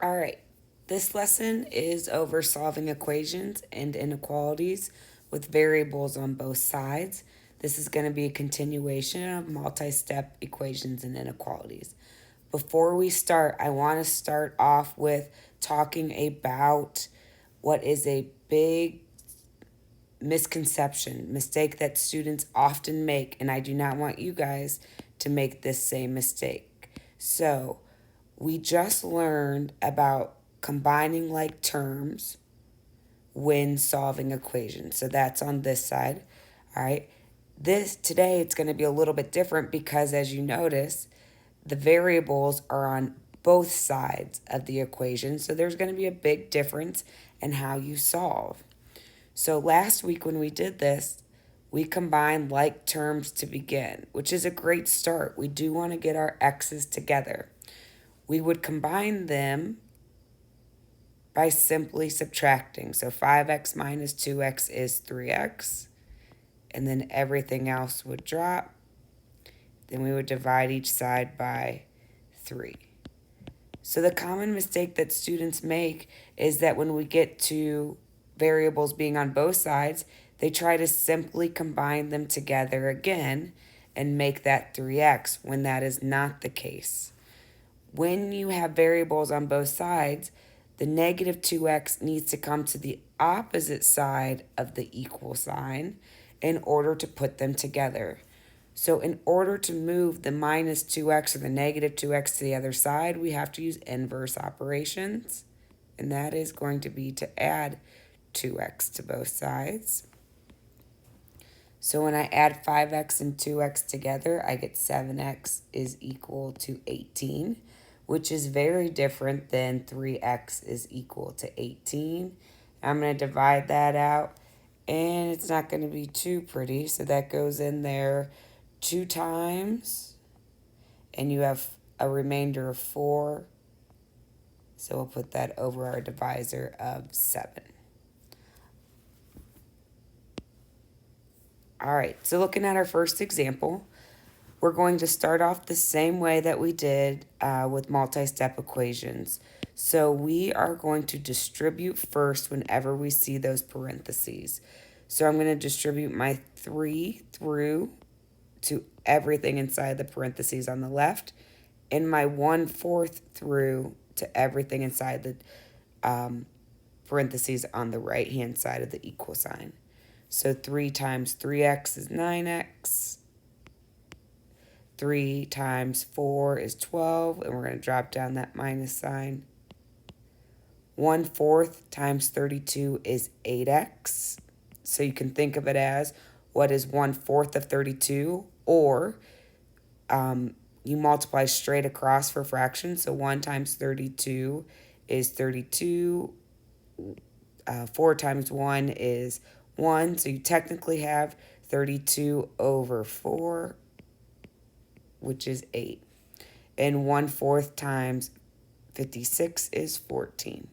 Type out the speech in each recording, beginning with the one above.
All right, this lesson is over solving equations and inequalities with variables on both sides. This is going to be a continuation of multi-step equations and inequalities. Before we start, I want to start off with talking about what is a big mistake that students often make, and I do not want you guys to make this same mistake. So, we just learned about combining like terms when solving equations. So that's on this side. All right. This today it's going to be a little bit different because as you notice, the variables are on both sides of the equation. So there's going to be a big difference in how you solve. So last week when we did this, we combined like terms to begin, which is a great start. We do want to get our x's together. We would combine them by simply subtracting. So 5x minus 2x is 3x. And then everything else would drop. Then we would divide each side by 3. So the common mistake that students make is that when we get to variables being on both sides, they try to simply combine them together again and make that 3x when that is not the case. When you have variables on both sides, the negative 2x needs to come to the opposite side of the equal sign in order to put them together. So in order to move the minus 2x or the negative 2x to the other side, we have to use inverse operations. And that is going to be to add 2x to both sides. So when I add 5x and 2x together, I get 7x is equal to 18, which is very different than 3x is equal to 18. I'm going to divide that out, and it's not going to be too pretty, so that goes in there 2 times, and you have a remainder of 4, so we'll put that over our divisor of 7. All right, so looking at our first example, we're going to start off the same way that we did with multi-step equations. So we are going to distribute first whenever we see those parentheses. So I'm going to distribute my 3 through to everything inside the parentheses on the left, and my 1/4 through to everything inside the parentheses on the right-hand side of the equal sign. So 3 times 3x is 9x. 3 times 4 is 12, and we're going to drop down that minus sign. 1/4 times 32 is 8x. So you can think of it as what is 1/4 of 32, or you multiply straight across for fractions. So 1 times 32 is 32. 4 times 1 is 1. So you technically have 32 over 4, which is 8. And 1/4 times 56 is 14.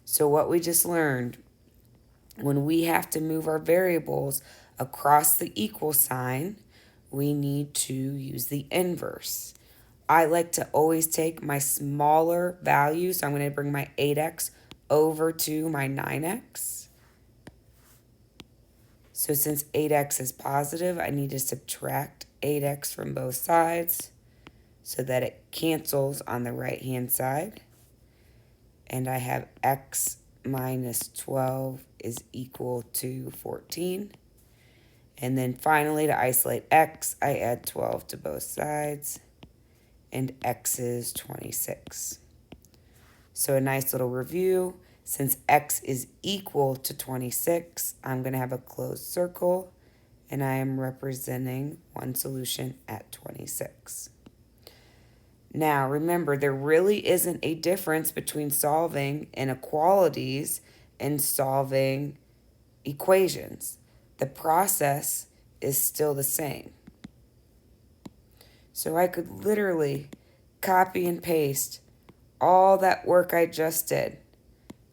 So what we just learned, when we have to move our variables across the equal sign, we need to use the inverse. I like to always take my smaller value, so I'm going to bring my 8x over to my 9x. So since 8x is positive, I need to subtract 8x from both sides so that it cancels on the right-hand side. And I have x minus 12 is equal to 14. And then finally, to isolate x, I add 12 to both sides, and x is 26. So a nice little review. Since x is equal to 26, I'm going to have a closed circle, and I am representing one solution at 26. Now, remember, there really isn't a difference between solving inequalities and solving equations. The process is still the same. So I could literally copy and paste all that work I just did.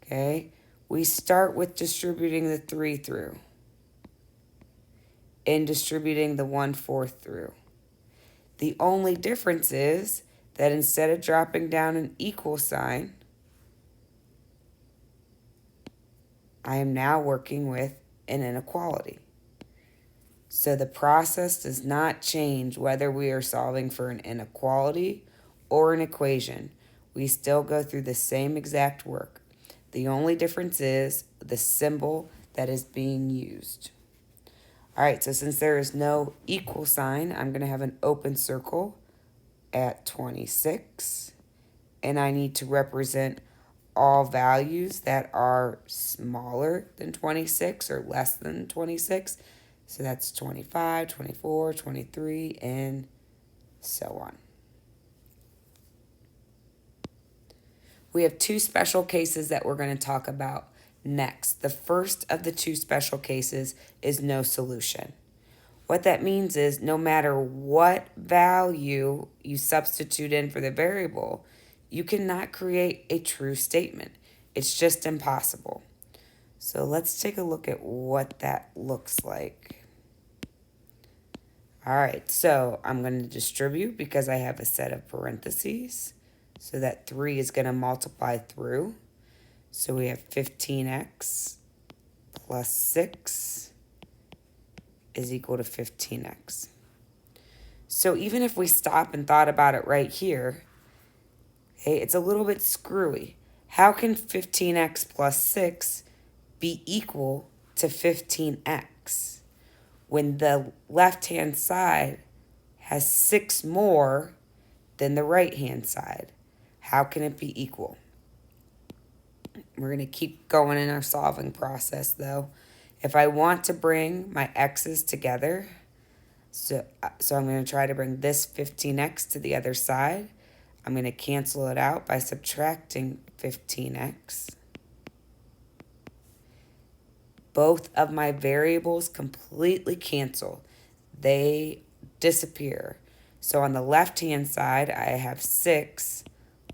Okay? We start with distributing the 3 through and distributing the 1/4 through. The only difference is that instead of dropping down an equal sign, I am now working with an inequality. So the process does not change whether we are solving for an inequality or an equation. We still go through the same exact work. The only difference is the symbol that is being used. All right, so since there is no equal sign, I'm going to have an open circle at 26. And I need to represent all values that are smaller than 26 or less than 26. So that's 25, 24, 23, and so on. We have two special cases that we're going to talk about next. The first of the two special cases is no solution. What that means is no matter what value you substitute in for the variable, you cannot create a true statement. It's just impossible. So let's take a look at what that looks like. All right, so I'm going to distribute because I have a set of parentheses. So that 3 is going to multiply through. So we have 15x plus 6 is equal to 15x. So even if we stop and thought about it right here, hey, it's a little bit screwy. How can 15x plus 6 be equal to 15x when the left-hand side has 6 more than the right-hand side? How can it be equal? We're going to keep going in our solving process, though. If I want to bring my x's together, so I'm going to try to bring this 15x to the other side. I'm going to cancel it out by subtracting 15x. Both of my variables completely cancel. They disappear. So on the left-hand side, I have 6.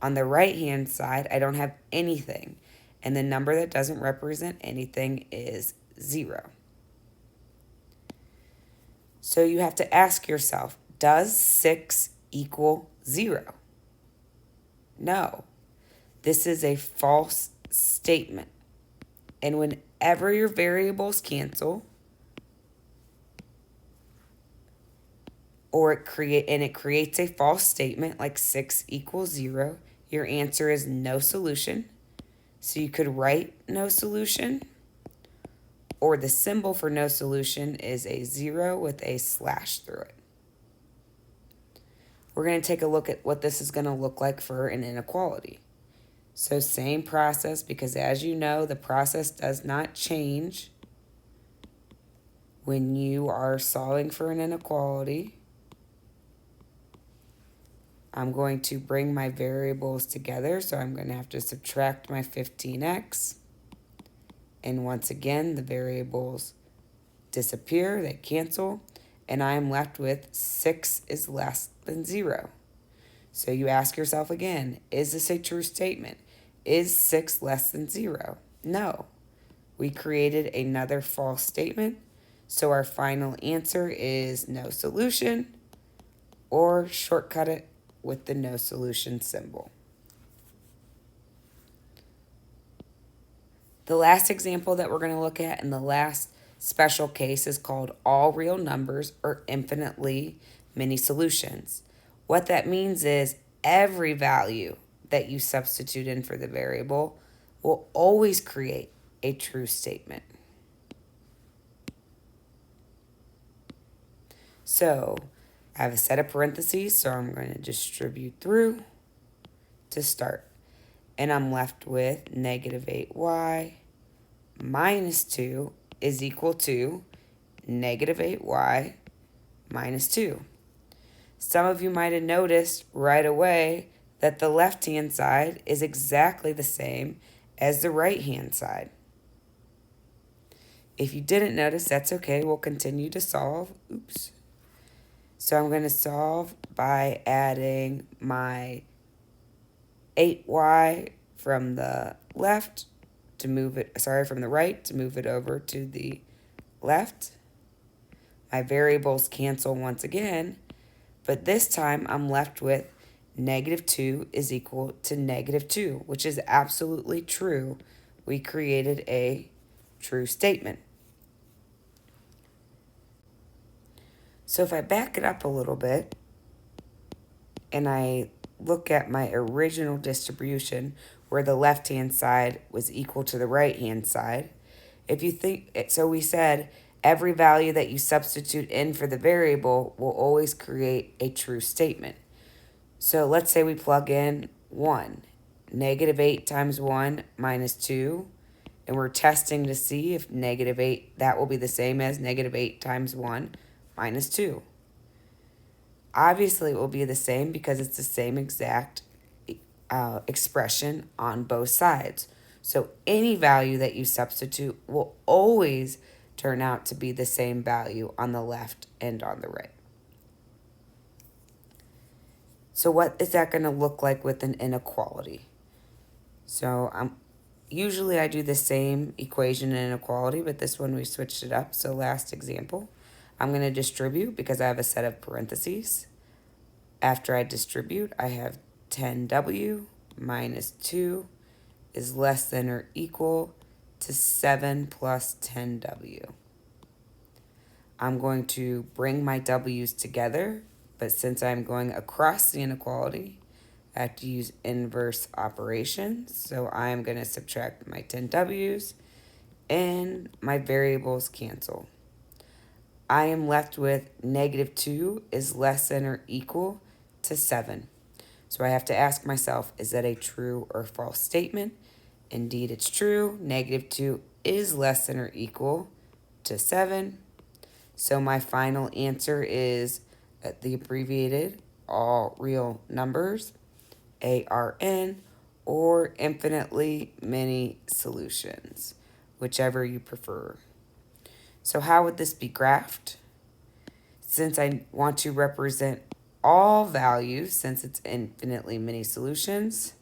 On the right-hand side, I don't have anything. And the number that doesn't represent anything is 0. So you have to ask yourself, does 6 equal 0? No. This is a false statement. And whenever your variables cancel, or it creates a false statement like 6 equals 0, your answer is no solution. So you could write no solution, or the symbol for no solution is a 0 with a slash through it. We're going to take a look at what this is going to look like for an inequality. So same process, because as you know, the process does not change when you are solving for an inequality. I'm going to bring my variables together, so I'm going to have to subtract my 15x. And once again, the variables disappear, they cancel, and I am left with 6 is less than 0. So you ask yourself again, is this a true statement? Is 6 less than 0? No. We created another false statement, so our final answer is no solution, or shortcut it with the no solution symbol. The last example that we're going to look at in the last special case is called all real numbers or infinitely many solutions. What that means is every value that you substitute in for the variable will always create a true statement. So I have a set of parentheses, so I'm going to distribute through to start. And I'm left with negative 8y minus 2 is equal to negative 8y minus 2. Some of you might have noticed right away that the left-hand side is exactly the same as the right-hand side. If you didn't notice, that's okay. We'll continue to solve. Oops. So I'm going to solve by adding my 8y from the left to move it, from the right to move it over to the left. My variables cancel once again, but this time I'm left with negative 2 is equal to negative 2, which is absolutely true. We created a true statement. So if I back it up a little bit and I look at my original distribution where the left-hand side was equal to the right-hand side, if you think, so we said every value that you substitute in for the variable will always create a true statement. So let's say we plug in 1. Negative 8 times 1 minus 2. And we're testing to see if negative 8, that will be the same as negative 8 times 1 minus 2. Obviously, it will be the same because it's the same exact expression on both sides. So any value that you substitute will always turn out to be the same value on the left and on the right. So what is that going to look like with an inequality? So usually I do the same equation and inequality, but this one we switched it up. So last example, I'm going to distribute because I have a set of parentheses. After I distribute, I have 10w minus 2 is less than or equal to 7 plus 10w. I'm going to bring my w's together, but since I'm going across the inequality, I have to use inverse operations. So I'm going to subtract my 10w's and my variables cancel. I am left with negative 2 is less than or equal to 7. So I have to ask myself, is that a true or false statement? Indeed, it's true. Negative 2 is less than or equal to 7. So my final answer is the abbreviated all real numbers, ARN, or infinitely many solutions, whichever you prefer. So how would this be graphed? Since I want to represent all values, since it's infinitely many solutions,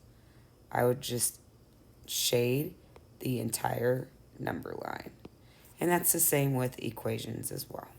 I would just shade the entire number line. And that's the same with equations as well.